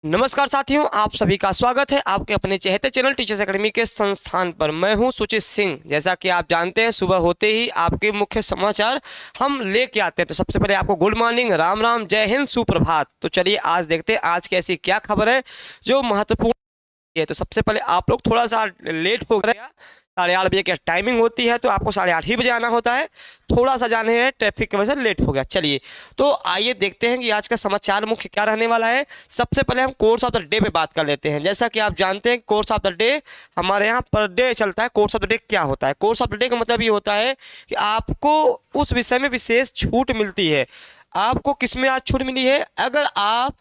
नमस्कार साथियों, आप सभी का स्वागत है आपके अपने चहेते चैनल टीचर्स एकेडमी के संस्थान पर। मैं हूं सुचित सिंह। जैसा कि आप जानते हैं, सुबह होते ही आपके मुख्य समाचार हम लेके आते हैं। तो सबसे पहले आपको गुड मॉर्निंग, राम राम, जय हिंद, सुप्रभात। तो चलिए आज देखते हैं आज की ऐसी क्या खबर है जो महत्वपूर्ण है। तो सबसे पहले आप लोग थोड़ा सा लेट हो गए, 8:30 बजे की टाइमिंग होती है, तो आपको 8:30 ही बजे आना होता है। थोड़ा सा जाने हैं, ट्रैफिक की वजह से लेट हो गया। चलिए तो आइए देखते हैं कि आज का समाचार मुख्य क्या रहने वाला है। सबसे पहले हम कोर्स ऑफ द डे पे बात कर लेते हैं। जैसा कि आप जानते हैं, कोर्स ऑफ द डे हमारे यहाँ पर डे चलता है। कोर्स ऑफ द डे क्या होता है? कोर्स ऑफ द डे का मतलब ये होता है कि आपको उस विषय में विशेष छूट मिलती है। आपको किसमें आज छूट मिली है? अगर आप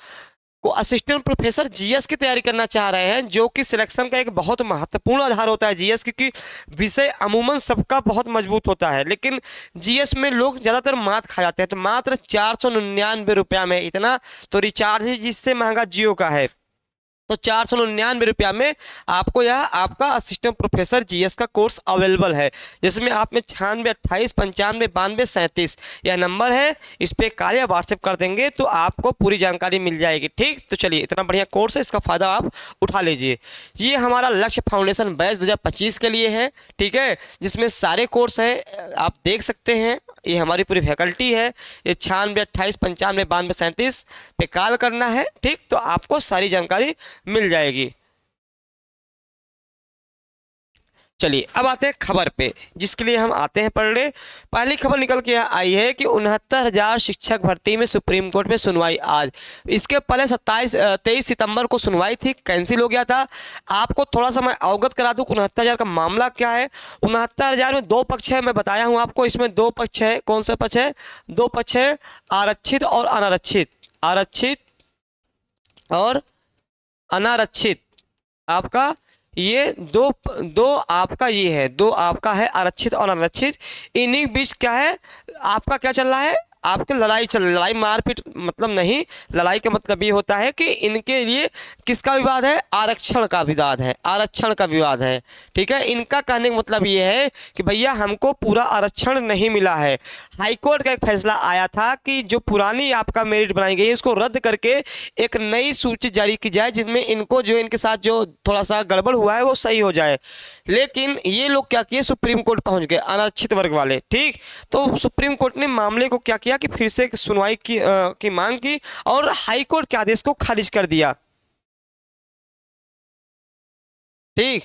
को असिस्टेंट प्रोफेसर जीएस की तैयारी करना चाह रहे हैं, जो कि सिलेक्शन का एक बहुत महत्वपूर्ण आधार होता है जीएस, क्योंकि विषय अमूमन सबका बहुत मजबूत होता है, लेकिन जीएस में लोग ज़्यादातर मात खा जाते हैं। तो मात्र 499 रुपया में इतना तो रिचार्ज ही जिससे महंगा जियो का है। तो 499 रुपया में आपको यह आपका असिस्टेंट प्रोफेसर जीएस का कोर्स अवेलेबल है, जिसमें आप में 96 28 95 92 37 यह नंबर है। इस पर कॉल या व्हाट्सएप कर देंगे तो आपको पूरी जानकारी मिल जाएगी। ठीक, तो चलिए, इतना बढ़िया कोर्स है, इसका फ़ायदा आप उठा लीजिए। ये हमारा लक्ष्य फाउंडेशन बैच 2025 के लिए है, ठीक है, जिसमें सारे कोर्स हैं, आप देख सकते हैं। ये हमारी पूरी फैकल्टी है। ये 96 28 95 92 37 पे कॉल करना है, ठीक, तो आपको सारी जानकारी मिल जाएगी। चलिए अब आते हैं खबर पे, जिसके लिए हम आते हैं पढ़ने। पहली खबर निकल के आई है कि 69,000 शिक्षक भर्ती में सुप्रीम कोर्ट में सुनवाई आज। इसके पहले 23 सितंबर को सुनवाई थी, कैंसिल हो गया था। आपको थोड़ा सा मैं अवगत करा दूं 69,000 का मामला क्या है। 69,000 में दो पक्ष है, मैं बताया हूं आपको। इसमें दो पक्ष है। कौन सा पक्ष है? दो पक्ष है, आरक्षित और अनारक्षित। आरक्षित और अनारक्षित। आपका ये दो दो आपका ये है, दो आपका है आरक्षित और अनारक्षित। इन्हीं बीच क्या है, आपका क्या चल रहा है? आपके लड़ाई मारपीट मतलब नहीं। लड़ाई का मतलब ये होता है कि इनके लिए किसका विवाद है? आरक्षण का विवाद है। आरक्षण का विवाद है, ठीक है। इनका कहने का मतलब ये है कि भैया हमको पूरा आरक्षण नहीं मिला है। हाईकोर्ट का एक फैसला आया था कि जो पुरानी आपका मेरिट बनाई गई है, इसको रद्द करके एक नई सूची जारी की जाए, जिसमें इनको जो इनके साथ जो थोड़ा सा गड़बड़ हुआ है वो सही हो जाए। लेकिन ये लोग क्या किए, सुप्रीम कोर्ट पहुंच गए, अनारक्षित वर्ग वाले। ठीक, तो सुप्रीम कोर्ट ने मामले को क्या किया कि फिर से सुनवाई की मांग की और हाई कोर्ट के आदेश को खारिज कर दिया। ठीक,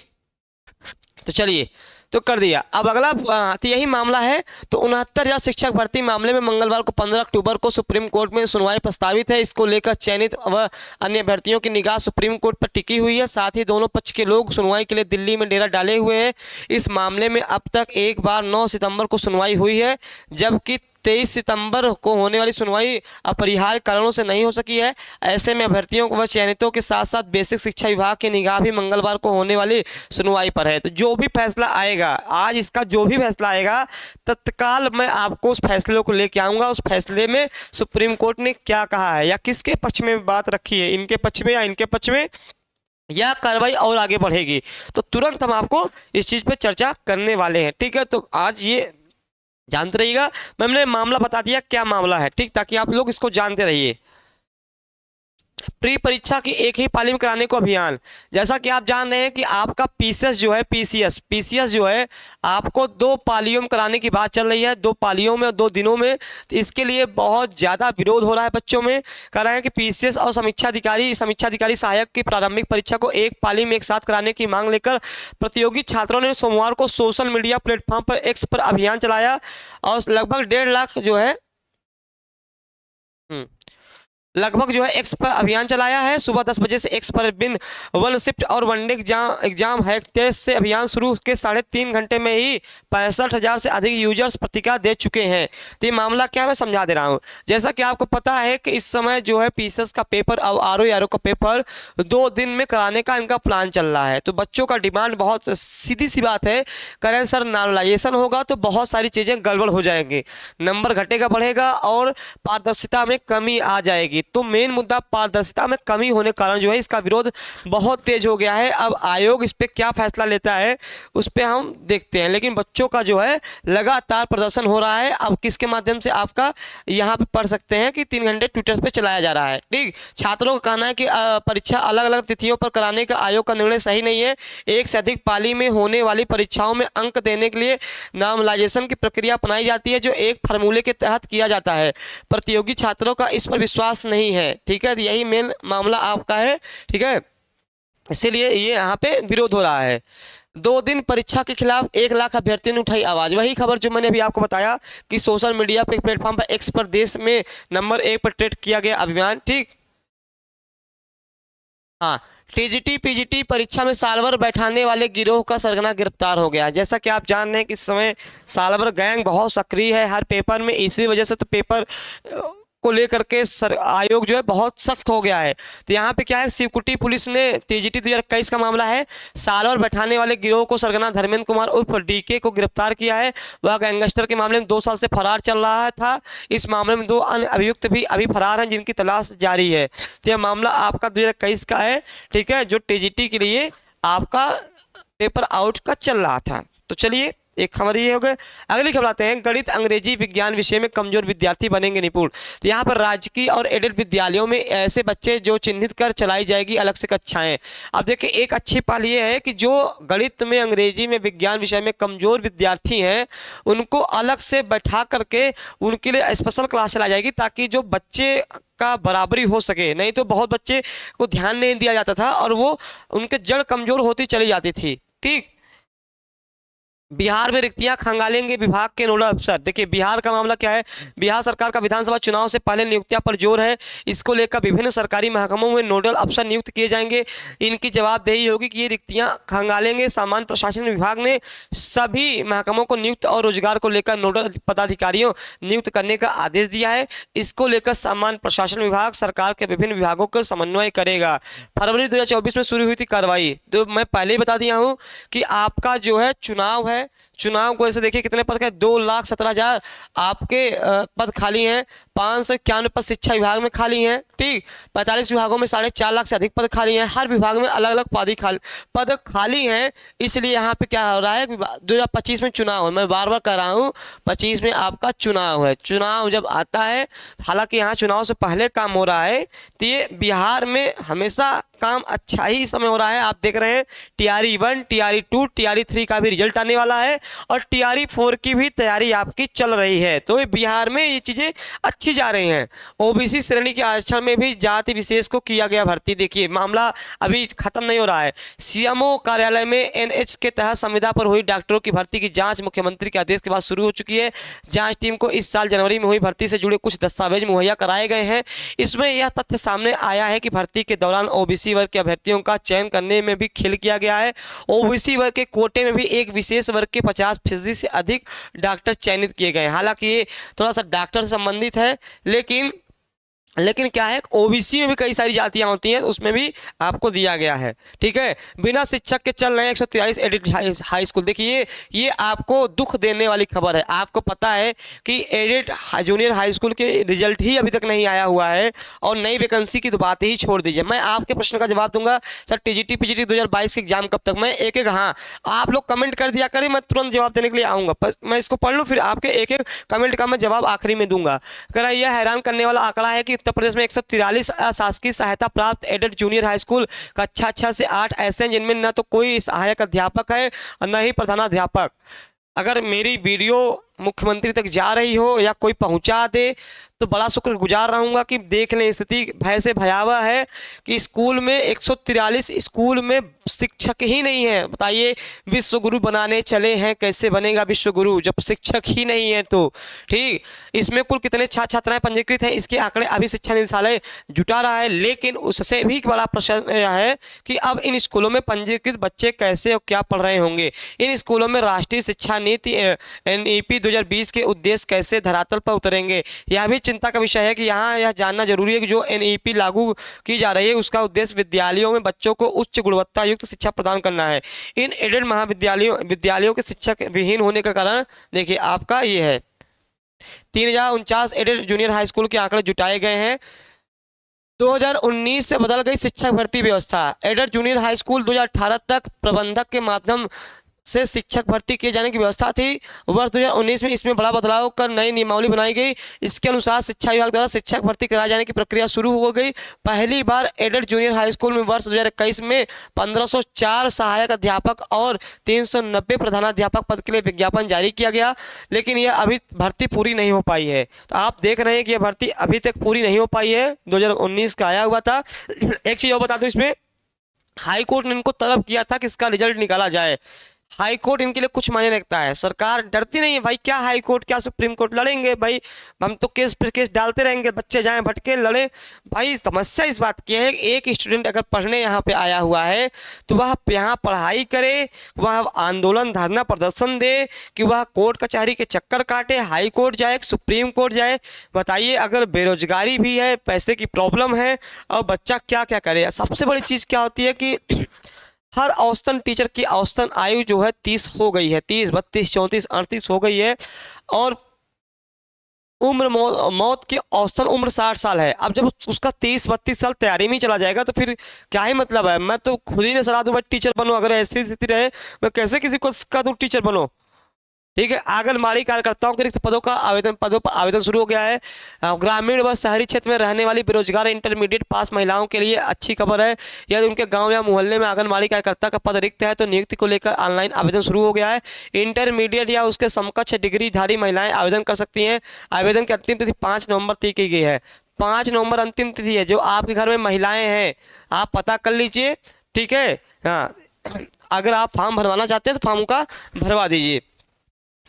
तो चलिए, तो कर दिया। अब अगला तो यही मामला है। तो 69,000 शिक्षक भर्ती मामले में मंगलवार को 15 अक्टूबर को सुप्रीम कोर्ट में सुनवाई प्रस्तावित है। इसको लेकर चयनित व अन्य अभ्यर्थियों की निगाह सुप्रीम कोर्ट पर टिकी हुई है। साथ ही दोनों पक्ष के लोग सुनवाई के लिए दिल्ली में डेरा डाले हुए हैं। इस मामले में अब तक एक बार 9 सितंबर को सुनवाई हुई है, जबकि 23 सितंबर को होने वाली सुनवाई अपरिहार्य कारणों से नहीं हो सकी है। ऐसे में अभ्यर्थियों व चयनितों के साथ साथ बेसिक शिक्षा विभाग की निगाह भी मंगलवार को होने वाली सुनवाई पर है। तो जो भी फैसला आएगा आज, इसका जो भी फैसला आएगा, तत्काल मैं आपको उस फैसले को लेके आऊँगा। उस फैसले में सुप्रीम कोर्ट ने क्या कहा है, या किसके पक्ष में बात रखी है, इनके पक्ष में या इनके पक्ष में, यह कार्रवाई और आगे बढ़ेगी। तो तुरंत हम आपको इस चीज़ पे चर्चा करने वाले हैं। ठीक है, तो आज ये जानते रहिएगा। मैंने मामला बता दिया क्या मामला है, ठीक, ताकि आप लोग इसको जानते रहिए। प्री परीक्षा की एक ही पाली में कराने को अभियान। जैसा कि आप जान रहे हैं कि आपका पीसीएस जो है, पीसीएस जो है, आपको 2 पालियों में कराने की बात चल रही है, 2 पालियों में और 2 दिनों में। तो इसके लिए बहुत ज़्यादा विरोध हो रहा है बच्चों में। कह रहे हैं कि पीसीएस और समीक्षा अधिकारी सहायक की प्रारंभिक परीक्षा को एक पाली में एक साथ कराने की मांग लेकर प्रतियोगी छात्रों ने सोमवार को सोशल मीडिया प्लेटफॉर्म पर एक्स पर अभियान चलाया और लगभग 1.5 लाख जो है लगभग जो है एक्स पर अभियान चलाया है। सुबह 10 बजे से एक्स पर बिन वन शिफ्ट और वनडे एग्जाम हैक टेस्ट से अभियान शुरू के 3.5 घंटे में ही 65,000 से अधिक यूजर्स प्रतिक्रिया दे चुके हैं। तो ये मामला क्या, मैं समझा दे रहा हूँ। जैसा कि आपको पता है कि इस समय जो है पीसीएस का पेपर और आरओ का पेपर 2 दिन में कराने का इनका प्लान चल रहा है। तो बच्चों का डिमांड बहुत सीधी सी बात है, करें सर नॉर्मलाइजेशन होगा तो बहुत सारी चीज़ें गड़बड़ हो जाएंगी, नंबर घटेगा बढ़ेगा और पारदर्शिता में कमी आ जाएगी। जाएगी। तो मेन मुद्दा पारदर्शिता में कमी होने के कारण जो है इसका विरोध बहुत तेज हो गया है। अब आयोग इस पर क्या फैसला लेता है उस पर हम देखते हैं, लेकिन बच्चों का जो है लगातार प्रदर्शन हो रहा है। अब किसके माध्यम से आपका यहाँ पे पढ़ सकते हैं कि 3 घंटे ट्विटर पे चलाया जा रहा है। ठीक, छात्रों का कहना है कि परीक्षा अलग अलग तिथियों पर कराने का आयोग का निर्णय सही नहीं है। एक से अधिक पाली में होने वाली परीक्षाओं में अंक देने के लिए नॉर्मलाइजेशन की प्रक्रिया अपनाई जाती है, जो एक फार्मूले के तहत किया जाता है। प्रतियोगी छात्रों का इस पर विश्वास नहीं है। ठीक है, यही मेन मामला आपका है। ठीक है, इसीलिए ये यहाँ पे विरोध हो रहा है। 2 दिन परीक्षा के खिलाफ 1 लाख अभ्यर्थियों ने उठाई आवाज। वही खबर जो मैंने अभी आपको बताया कि सोशल मीडिया पे प्लेटफॉर्म पर एक्स पर देश में नंबर 1 पर ट्रेंड किया गया अभियान। ठीक, हाँ, टीजीटी पीजीटी परीक्षा में साल भर बैठाने वाले गिरोह का सरगना गिरफ्तार हो गया। जैसा कि आप जान रहे हैं कि इस समय साल भर गैंग बहुत सक्रिय है हर पेपर में, इसी वजह से तो पेपर को लेकर के आयोग जो है बहुत सख्त हो गया है। तो यहाँ पे क्या है, शिवकुटी पुलिस ने टीजीटी 2021 का मामला है, साल भर बैठाने वाले गिरोह को सरगना धर्मेंद्र कुमार उर्फ डीके को गिरफ्तार किया है। वह गैंगस्टर के मामले में 2 साल से फरार चल रहा था। इस मामले में 2 अन्य अभियुक्त भी अभी फरार हैं जिनकी तलाश जारी है। तो यह मामला आपका 2021 का है। ठीक है, जो टीजीटी के लिए आपका पेपर आउट का चल रहा था। तो चलिए, एक खबर ये हो गए। अगली खबर आते हैं, गणित अंग्रेजी विज्ञान विषय में कमजोर विद्यार्थी बनेंगे निपुण। तो यहाँ पर राजकीय और एडेड विद्यालयों में ऐसे बच्चे जो चिन्हित कर चलाई जाएगी अलग से कक्षाएं। अब देखिए, एक अच्छी पहल ये है कि जो गणित में अंग्रेजी में विज्ञान विषय में कमजोर विद्यार्थी हैं उनको अलग से बैठा करके उनके लिए स्पेशल क्लास चलाई जाएगी, ताकि जो बच्चे का बराबरी हो सके। नहीं तो बहुत बच्चे को ध्यान नहीं दिया जाता था और वो उनके जड़ कमजोर होती चली जाती थी। ठीक, बिहार में रिक्तियां खंगालेंगे विभाग के नोडल अफसर। देखिए, बिहार का मामला क्या है, बिहार सरकार का विधानसभा चुनाव से पहले नियुक्तियां पर जोर है। इसको लेकर विभिन्न सरकारी महकमों में नोडल अफसर नियुक्त किए जाएंगे। इनकी जवाबदेही होगी कि ये रिक्तियां खंगालेंगे। सामान्य प्रशासन विभाग ने सभी महकमों को नियुक्त और रोजगार को लेकर नोडल पदाधिकारियों नियुक्त करने का आदेश दिया है। इसको लेकर सामान्य प्रशासन विभाग सरकार के विभिन्न विभागों को समन्वय करेगा। फरवरी 2024 में शुरू हुई थी कार्रवाई। तो मैं पहले ही बता दिया हूँ कि आपका जो है चुनाव है, चुनाव को ऐसे देखिए कितने पद का 2,17,000 आपके पद खाली हैं। 591 पद शिक्षा विभाग में खाली हैं। ठीक, 45 विभागों में 4.5 लाख से अधिक पद खाली हैं। हर विभाग में अलग अलग पद खाली हैं। इसलिए यहाँ पे क्या हो रहा है, 2025 में चुनाव है। मैं बार बार कह रहा हूँ, 25 में आपका चुनाव है। चुनाव जब आता है, हालांकि यहाँ चुनाव से पहले काम हो रहा है, तो ये बिहार में हमेशा काम अच्छा ही समय हो रहा है। आप देख रहे हैं टीआरई 1, टीआरई 2, टीआरई 3 का भी रिजल्ट आने वाला है और टीआरई 4 की भी तैयारी आपकी चल रही है। तो बिहार में ये चीज़ें अच्छी जा रही हैं। ओबीसी श्रेणी के आरक्षण में भी जाति विशेष को किया गया भर्ती। देखिए, मामला अभी खत्म नहीं हो रहा है। सीएमओ कार्यालय में एनएच के तहत संविदा पर हुई डॉक्टरों की भर्ती की जाँच मुख्यमंत्री के आदेश के बाद शुरू हो चुकी है। जाँच टीम को इस साल जनवरी में हुई भर्ती से जुड़े कुछ दस्तावेज मुहैया कराए गए हैं। इसमें यह तथ्य सामने आया है कि भर्ती के दौरान ओबीसी वर्ग के अभ्यर्थियों का चयन करने में भी खेल किया गया है। ओबीसी वर्ग के कोटे में भी एक विशेष वर्ग के 50% से अधिक डॉक्टर चयनित किए गए। हालांकि ये थोड़ा सा डॉक्टर से संबंधित है, लेकिन क्या है, ओबीसी में भी कई सारी जातियां होती हैं, उसमें भी आपको दिया गया है। ठीक है, बिना शिक्षक के चल रहे 143 एडेड हाई स्कूल। देखिए, ये आपको दुख देने वाली खबर है। आपको पता है कि एडेड जूनियर हाई स्कूल के रिजल्ट ही अभी तक नहीं आया हुआ है और नई वैकेंसी की तो बात ही छोड़ दीजिए। मैं आपके प्रश्न का जवाब दूंगा, सर टीजीटी पीजीटी 2022 के एग्जाम कब तक। मैं एक हाँ, आप लोग कमेंट कर दिया करें, मैं तुरंत जवाब देने के लिए आऊँगा। पर मैं इसको पढ़ लूँ, फिर आपके एक कमेंट का मैं जवाब आखिरी में दूंगा। कह यह हैरान करने वाला आंकड़ा है कि उत्तर प्रदेश में 143 शासकीय सहायता प्राप्त एडेड जूनियर हाई स्कूल कक्षा 6 से 8 ऐसे हैं जिनमें न तो कोई सहायक अध्यापक है और न ही प्रधानाध्यापक। अगर मेरी वीडियो मुख्यमंत्री तक जा रही हो या कोई पहुंचा दे तो बड़ा शुक्रगुजार रहूंगा कि देख लें। स्थिति भय से भयावह है कि स्कूल में 143 स्कूल में शिक्षक ही नहीं है। बताइए, विश्व गुरु बनाने चले हैं, कैसे बनेगा विश्व गुरु जब शिक्षक ही नहीं है। तो ठीक, इसमें कुल कितने छात्र छात्राएं पंजीकृत हैं, इसके आंकड़े अभी शिक्षा निदेशालय जुटा रहा है। लेकिन उससे भी बड़ा प्रश्न है कि अब इन स्कूलों में पंजीकृत बच्चे कैसे और क्या पढ़ रहे होंगे। इन स्कूलों में राष्ट्रीय शिक्षा नीति NEP 2020 के उद्देश्य कैसे धरातल पर उतरेंगे, यह भी चिंता का विषय है। कि यहाँ यह जानना जरूरी है कि जो NEP लागू की जा रही है उसका उद्देश्य विद्यालयों में बच्चों को उच्च गुणवत्ता युक्त शिक्षा प्रदान करना है। इन एडेड विद्यालयों के शिक्षक विहीन होने का कारण देखिए आपका ये है। 3049 एडेड जूनियर हाई स्कूल के आंकड़े जुटाए गए हैं। 2019 से बदल गई शिक्षक भर्ती व्यवस्था। एडेड जूनियर हाई स्कूल 2018 तक प्रबंधक के माध्यम से शिक्षक भर्ती किए जाने की व्यवस्था थी। वर्ष 2019 में इसमें बड़ा बदलाव कर नई नियमावली बनाई गई। इसके अनुसार शिक्षा विभाग द्वारा शिक्षक भर्ती कराए जाने की प्रक्रिया शुरू हो गई। पहली बार एडेड जूनियर हाई स्कूल में वर्ष 2021 में 1504 सहायक अध्यापक और 390 प्रधानाध्यापक पद के लिए विज्ञापन जारी किया गया, लेकिन यह अभी भर्ती पूरी नहीं हो पाई है। तो आप देख रहे हैं कि यह भर्ती अभी तक पूरी नहीं हो पाई है। 2019 का आया हुआ था। एक चीज़ और बता दूं, इसमें हाई कोर्ट ने इनको तलब किया था कि इसका रिजल्ट निकाला जाए। हाई कोर्ट इनके लिए कुछ मायने रखता है। सरकार डरती नहीं है भाई, क्या हाई कोर्ट क्या सुप्रीम कोर्ट, लड़ेंगे भाई, हम तो केस पर केस डालते रहेंगे, बच्चे जाएं भटके लड़े। भाई समस्या इस बात की है कि एक स्टूडेंट अगर पढ़ने यहाँ पे आया हुआ है तो वह यहाँ पढ़ाई करे, वह आंदोलन धरना प्रदर्शन दे, कि वह कोर्ट कचहरी के चक्कर काटे, हाई कोर्ट जाए, सुप्रीम कोर्ट जाए। बताइए, अगर बेरोजगारी भी है, पैसे की प्रॉब्लम है, और बच्चा क्या क्या करे। सबसे बड़ी चीज़ क्या होती है कि हर औसतन टीचर की औसतन आयु जो है 30 हो गई है, 30, 32, 34, 38 हो गई है, और उम्र मौत की औसतन उम्र 60 साल है। अब जब उसका 30-32 साल तैयारी में ही चला जाएगा तो फिर क्या ही मतलब है। मैं तो खुद ही ने सलाह दूँ भाई, टीचर बनो। अगर ऐसी स्थिति रहे, मैं कैसे किसी को का दूँ टीचर बनो। ठीक है, आंगनबाड़ी कार्यकर्ताओं के रिक्त पदों पर आवेदन शुरू हो गया है। ग्रामीण व शहरी क्षेत्र में रहने वाली बेरोजगार इंटरमीडिएट पास महिलाओं के लिए अच्छी खबर है। यदि उनके गांव या मोहल्ले में आंगनबाड़ी कार्यकर्ता का पद रिक्त है तो नियुक्ति को लेकर ऑनलाइन आवेदन शुरू हो गया है। इंटरमीडिएट या उसके समकक्ष डिग्रीधारी महिलाएं आवेदन कर सकती हैं। आवेदन की अंतिम तिथि 5 नवंबर तय की गई है। 5 नवंबर अंतिम तिथि है। जो आपके घर में महिलाएं हैं, आप पता कर लीजिए। ठीक है, हाँ, अगर आप फॉर्म भरवाना चाहते हैं तो फॉर्म का भरवा दीजिए।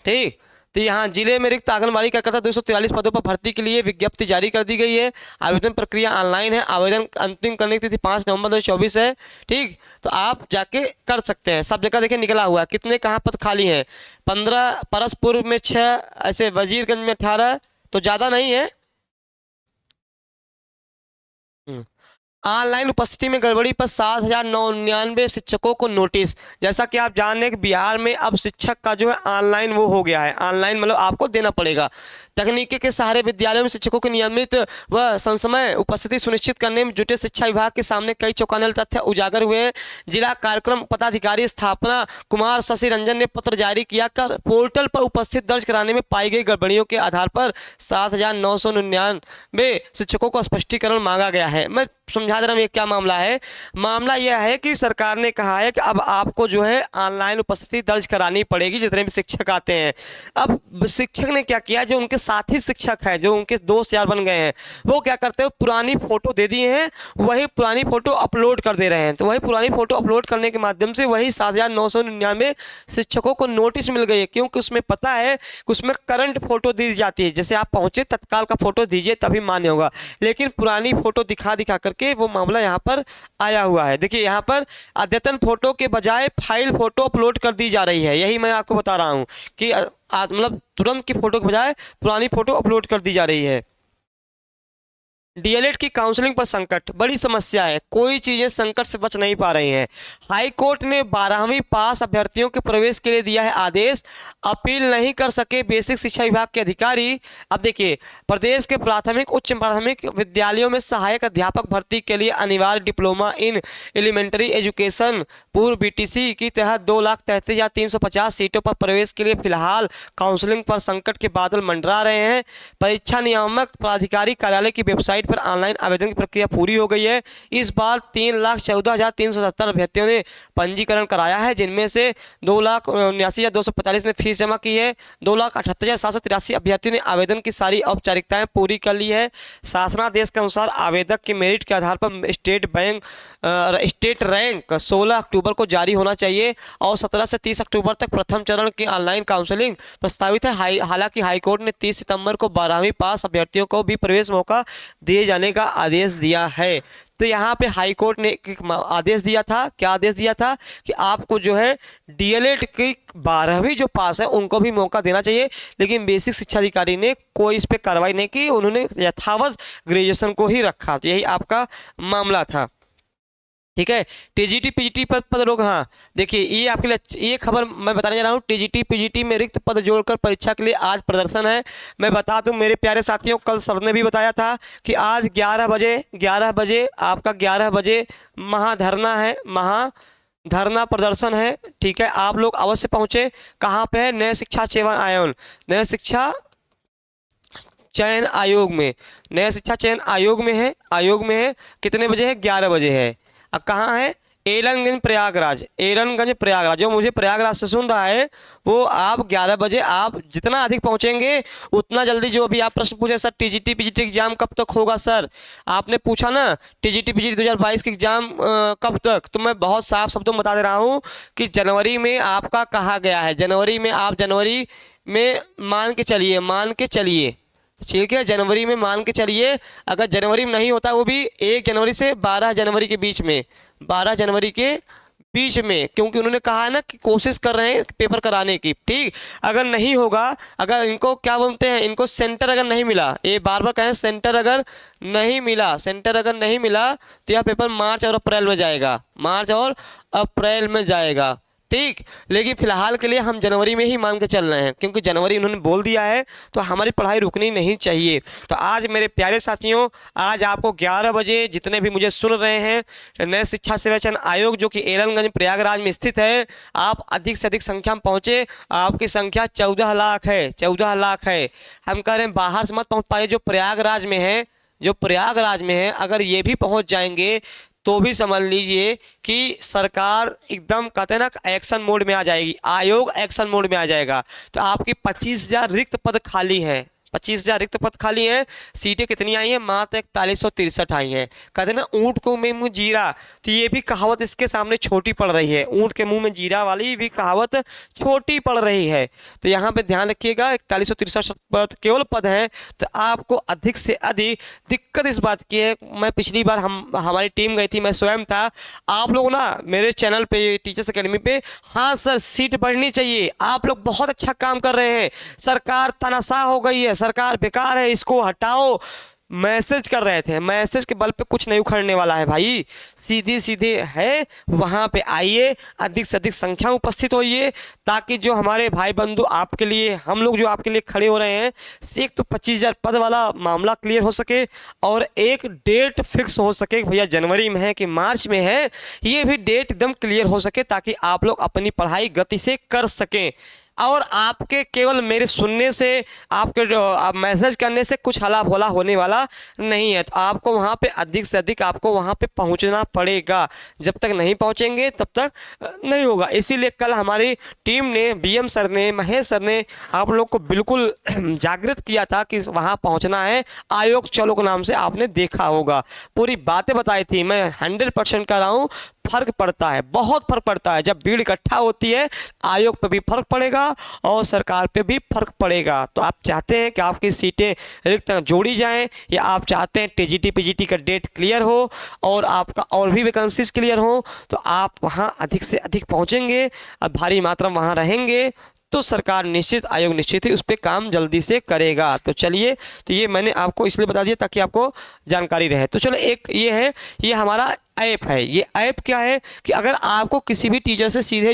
ठीक, तो यहाँ जिले में रिक्त आंगनबाड़ी कार्यकर्ता 243 पदों पर भर्ती के लिए विज्ञप्ति जारी कर दी गई है। आवेदन प्रक्रिया ऑनलाइन है। आवेदन अंतिम करने की तिथि 5 नवंबर 2024 है। ठीक, तो आप जाके कर सकते हैं। सब जगह देखिए निकला हुआ है कितने कहाँ पद खाली हैं। 15, परसपुर में 6, ऐसे वजीरगंज में 18, तो ज़्यादा नहीं है। ऑनलाइन उपस्थिति में गड़बड़ी पर 7,999 शिक्षकों को नोटिस। जैसा कि आप जान रहे हैं कि बिहार में अब शिक्षक का जो है ऑनलाइन वो हो गया है। ऑनलाइन मतलब आपको देना पड़ेगा। तकनीकी के सहारे विद्यालयों में शिक्षकों की नियमित व संसमय उपस्थिति सुनिश्चित करने में जुटे शिक्षा विभाग के सामने कई चौंकाने तथ्य उजागर हुए हैं। जिला कार्यक्रम पदाधिकारी स्थापना कुमार शशि रंजन ने पत्र जारी किया कर पोर्टल पर उपस्थित दर्ज कराने में पाई गई गड़बड़ियों के आधार पर 7,999 शिक्षकों को स्पष्टीकरण मांगा गया है। मैं समझा दे रहा हूँ ये क्या मामला है। मामला यह है कि सरकार ने कहा है कि अब आपको जो है ऑनलाइन उपस्थिति दर्ज करानी पड़ेगी जितने भी शिक्षक आते हैं। अब शिक्षक ने क्या किया, जो उनके साथी शिक्षक हैं, जो उनके दोस्त यार बन गए हैं, वो क्या करते हैं, पुरानी फोटो दे दिए हैं, वही पुरानी फोटो अपलोड कर दे रहे हैं। तो वही पुरानी फोटो अपलोड करने के माध्यम से वही 7,999 शिक्षकों को नोटिस मिल गई है। क्योंकि उसमें पता है कि उसमें करंट फोटो दी जाती है। जैसे आप पहुंचे तत्काल का फोटो दीजिए तभी मान्य होगा, लेकिन पुरानी फोटो दिखा करके वो मामला यहाँ पर आया हुआ है। देखिए यहाँ पर अद्यतन फोटो के बजाय फाइल फोटो अपलोड कर दी जा रही है। यही मैं आपको बता रहा हूँ कि मतलब तुरंत की फोटो के बजाय पुरानी फोटो अपलोड कर दी जा रही है। डीएलएड की काउंसलिंग पर संकट बड़ी समस्या है। कोई चीज़ें संकट से बच नहीं पा रही हैं। हाई कोर्ट ने 12वीं पास अभ्यर्थियों के प्रवेश के लिए दिया है आदेश। अपील नहीं कर सके बेसिक शिक्षा विभाग के अधिकारी। अब देखिए, प्रदेश के प्राथमिक उच्च प्राथमिक विद्यालयों में सहायक अध्यापक भर्ती के लिए अनिवार्य डिप्लोमा इन एलिमेंट्री एजुकेशन पूर्व बीटीसी की तहत 2,33,350 सीटों पर प्रवेश के लिए फिलहाल काउंसलिंग पर संकट के बादल मंडरा रहे हैं। परीक्षा नियामक प्राधिकारी कार्यालय की वेबसाइट पर ऑनलाइन आवेदन की प्रक्रिया पूरी हो गई है। इस बार 3,14,370 अभ्यर्थियों ने पंजीकरण कराया है, जिनमें से 2,79,245 ने फीस जमा की है। 2,78,783 अभ्यर्थियों ने आवेदन की सारी औपचारिकताएं पूरी कर ली है। शासनादेश के अनुसार आवेदक के मेरिट के आधार पर स्टेट रैंक 16 अक्टूबर को जारी होना चाहिए और 17 से 30 अक्टूबर तक प्रथम चरण की ऑनलाइन काउंसलिंग प्रस्तावित है। हालांकि हाईकोर्ट ने 30 सितंबर को 12वीं पास अभ्यर्थियों को भी प्रवेश मौका दिए जाने का आदेश दिया है। तो यहाँ पे हाई कोर्ट ने एक आदेश दिया था। क्या आदेश दिया था कि आपको जो है डीएलएड की 12वीं जो पास है उनको भी मौका देना चाहिए, लेकिन बेसिक शिक्षा अधिकारी ने कोई इस पर कार्रवाई नहीं की। उन्होंने यथावत ग्रेजुएशन को ही रखा। तो यही आपका मामला था। ठीक है। टीजीटी पीजीटी पद लोग, हाँ देखिए ये आपके लिए ये खबर मैं बताने जा रहा हूँ। टीजीटी पीजीटी में रिक्त पद जोड़कर परीक्षा के लिए आज प्रदर्शन है। मैं बता दूं मेरे प्यारे साथियों, कल सर ने भी बताया था कि आज 11 बजे आपका 11 बजे महाधरना है, महाधरना प्रदर्शन है। ठीक है, आप लोग अवश्य पहुँचे। कहाँ पे है? नए शिक्षा सेवा आयोग, नए शिक्षा चयन आयोग में, नया शिक्षा चयन आयोग में है। कितने बजे है? 11 बजे है। अब कहाँ है? एलनगंज प्रयागराज। जो मुझे प्रयागराज से सुन रहा है वो आप 11 बजे आप जितना अधिक पहुंचेंगे उतना जल्दी। जो अभी आप प्रश्न पूछे सर टीजीटी पीजीटी एग्जाम कब तक होगा सर, आपने पूछा ना टीजीटी पीजीटी 2022 के एग्जाम कब तक, तो मैं बहुत साफ शब्दों में बता दे रहा हूँ कि जनवरी में आपका कहा गया है। जनवरी में मान के चलिए ठीक है, जनवरी में मान के चलिए। अगर जनवरी में नहीं होता, वो भी 1 जनवरी से 12 जनवरी के बीच में, 12 जनवरी के बीच में, क्योंकि उन्होंने कहा है ना कि कोशिश कर रहे हैं पेपर कराने की। ठीक, अगर नहीं होगा, अगर इनको क्या बोलते हैं, इनको सेंटर अगर नहीं मिला, ये बार बार कहें सेंटर अगर नहीं मिला तो यह पेपर मार्च और अप्रैल में जाएगा। ठीक, लेकिन फिलहाल के लिए हम जनवरी में ही मान के चल रहे हैं, क्योंकि जनवरी उन्होंने बोल दिया है तो हमारी पढ़ाई रुकनी नहीं चाहिए। तो आज मेरे प्यारे साथियों, आज आपको 11 बजे जितने भी मुझे सुन रहे हैं, नए शिक्षा सेवा चयन आयोग जो कि एलनगंज प्रयागराज में स्थित है, आप अधिक से अधिक संख्या में पहुँचे। आपकी संख्या 14 लाख है, 14 लाख है। हम कह रहे हैं बाहर से मत पहुँच पाए, जो प्रयागराज में है, अगर ये भी पहुँच जाएंगे तो भी समझ लीजिए कि सरकार एकदम कहते हैं ना एक्शन मोड में आ जाएगी, आयोग एक्शन मोड में आ जाएगा। तो आपकी 25,000 रिक्त पद खाली हैं, 25,000 रिक्त पद खाली हैं। सीटें कितनी आई हैं? मात्र 4163 आई हैं। कहते हैं ना ऊँट को मुँह जीरा, तो ये भी कहावत इसके सामने छोटी पड़ रही है। ऊँट के मुंह में जीरा वाली भी कहावत छोटी पड़ रही है। तो यहाँ पे ध्यान रखिएगा, 4163 पद केवल पद हैं। तो आपको अधिक से अधिक दिक्कत इस बात की है, मैं पिछली बार हमारी टीम गई थी, मैं स्वयं था। आप लोग ना मेरे चैनल पे टीचर्स अकेडमी पे, हाँ सर सीट बढ़नी चाहिए, आप लोग बहुत अच्छा काम कर रहे हैं, सरकार तानाशाह हो गई है, सरकार बेकार है, इसको हटाओ, मैसेज कर रहे थे। मैसेज के बल पे कुछ नहीं उखड़ने वाला है भाई, सीधे है। वहाँ पे आइए, अधिक से अधिक संख्या में उपस्थित होइए, ताकि जो हमारे भाई बंधु आपके लिए, हम लोग जो आपके लिए खड़े हो रहे हैं, एक तो 25,000 पद वाला मामला क्लियर हो सके, और एक डेट फिक्स हो सके भैया जनवरी में है कि मार्च में है, ये भी डेट एकदम क्लियर हो सके, ताकि आप लोग अपनी पढ़ाई गति से कर सकें। और आपके केवल मेरे सुनने से, आपके मैसेज करने से कुछ हला भोला होने वाला नहीं है। तो आपको वहाँ पे अधिक से अधिक आपको वहाँ पे पहुँचना पड़ेगा। जब तक नहीं पहुँचेंगे तब तक नहीं होगा। इसीलिए कल हमारी टीम ने, बीएम सर ने, महेश सर ने आप लोग को बिल्कुल जागृत किया था कि वहाँ पहुँचना है। आयोग चलो के नाम से आपने देखा होगा, पूरी बातें बताई थी। मैं 100% कह रहा हूँ, फर्क पड़ता है, बहुत फर्क पड़ता है। जब भीड़ इकट्ठा होती है, आयोग पे भी फर्क पड़ेगा और सरकार पे भी फर्क पड़ेगा। तो आप चाहते हैं कि आपकी सीटें रिक्त जोड़ी जाएं, या आप चाहते हैं टीजीटी पीजीटी का डेट क्लियर हो और आपका और भी वैकेंसीज क्लियर हो, तो आप वहां अधिक से अधिक पहुंचेंगे, भारी मात्रा में वहां रहेंगे, तो सरकार निश्चित, आयोग निश्चित ही उस पर काम जल्दी से करेगा। तो चलिए, तो ये मैंने आपको इसलिए बता दिया ताकि आपको जानकारी रहे। तो चलो, एक ये है, ये हमारा ऐप है। ये ऐप क्या है कि अगर आपको किसी भी टीचर से सीधे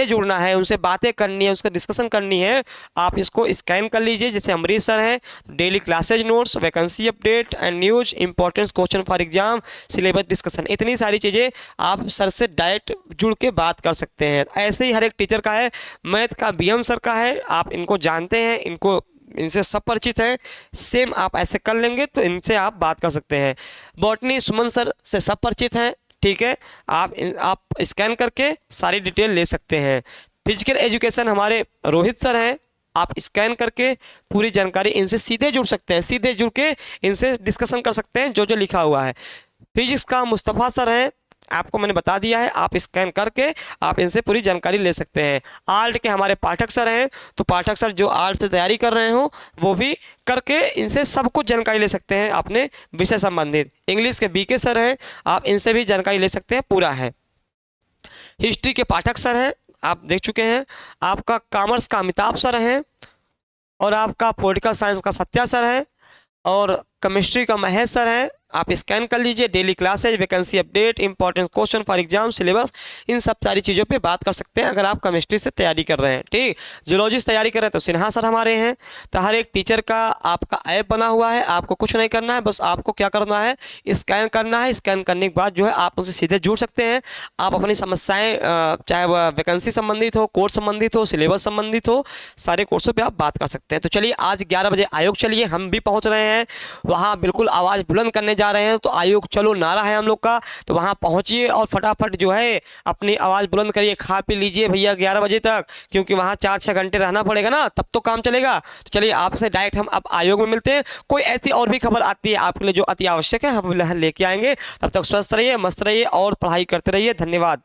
जुड़ना है, उनसे बातें करनी है, उसका डिस्कशन करनी है, आप इसको स्कैन कर लीजिए। जैसे अमरीश सर हैं, daily classes notes, vacancy update and news, importance question for exam, syllabus discussion, इतनी सारी चीज़ें आप सर से डायरेक्ट जुड़ के बात कर सकते हैं। ऐसे ही हर एक टीचर का है। मैथ का बीएम सर का है, आप इनको जानते हैं, इनसे सब परिचित हैं, सेम आप ऐसे कर लेंगे तो इनसे आप बात कर सकते हैं। बॉटनी सुमन सर से सब परिचित हैं, ठीक है, आप स्कैन करके सारी डिटेल ले सकते हैं। फिजिकल एजुकेशन हमारे रोहित सर हैं, आप स्कैन करके पूरी जानकारी इनसे सीधे जुड़ सकते हैं, सीधे जुड़ के इनसे डिस्कशन कर सकते हैं जो जो लिखा हुआ है। फिजिक्स का मुस्तफ़ा सर हैं, आपको मैंने बता दिया है, आप स्कैन करके आप इनसे पूरी जानकारी ले सकते हैं। आर्ट के हमारे पाठक सर हैं, तो पाठक सर जो आर्ट से तैयारी कर रहे हो वो भी करके इनसे सब कुछ जानकारी ले सकते हैं अपने विषय संबंधित। इंग्लिश के बीके सर हैं, आप इनसे भी जानकारी ले सकते हैं, पूरा है। हिस्ट्री के पाठक सर हैं, आप देख चुके हैं। आपका कॉमर्स का अमिताभ सर हैं, और आपका पॉलिटिकल साइंस का सत्या सर हैं, और केमिस्ट्री का महेश सर हैं, आप स्कैन कर लीजिए। Daily classes, vacancy update, important question for exam, syllabus, इन सब सारी चीज़ों पे बात कर सकते हैं अगर आप केमिस्ट्री से तैयारी कर रहे हैं। ठीक, जूलॉजी से तैयारी कर रहे हैं तो सिन्हा सर हमारे हैं। तो हर एक टीचर का आपका ऐप बना हुआ है, आपको कुछ नहीं करना है, बस आपको क्या करना है, स्कैन करना है। स्कैन करने के बाद जो है आप उनसे सीधे जुड़ सकते हैं। आप अपनी समस्याएँ चाहे वह वैकेंसी संबंधित हो, कोर्स संबंधित हो, सिलेबस संबंधित हो, सारे कोर्सों पर आप बात कर सकते हैं। तो चलिए आज 11 बजे आयोग चलिए, हम भी पहुँच रहे हैं वहाँ, बिल्कुल आवाज़ बुलंद करने जा रहे हैं। तो आयोग चलो नारा है हम लोग का, तो वहाँ पहुँचिए और फटाफट जो है अपनी आवाज़ बुलंद करिए। खा पी लीजिए भैया 11 बजे तक, क्योंकि वहाँ 4-6 घंटे रहना पड़ेगा ना, तब तो काम चलेगा। तो चलिए आपसे डायरेक्ट हम अब आयोग में मिलते हैं। कोई ऐसी और भी खबर आती है आपके लिए जो अति आवश्यक है, हम लेके आएंगे। तब तक स्वस्थ रहिए, मस्त रहिए और पढ़ाई करते रहिए। धन्यवाद।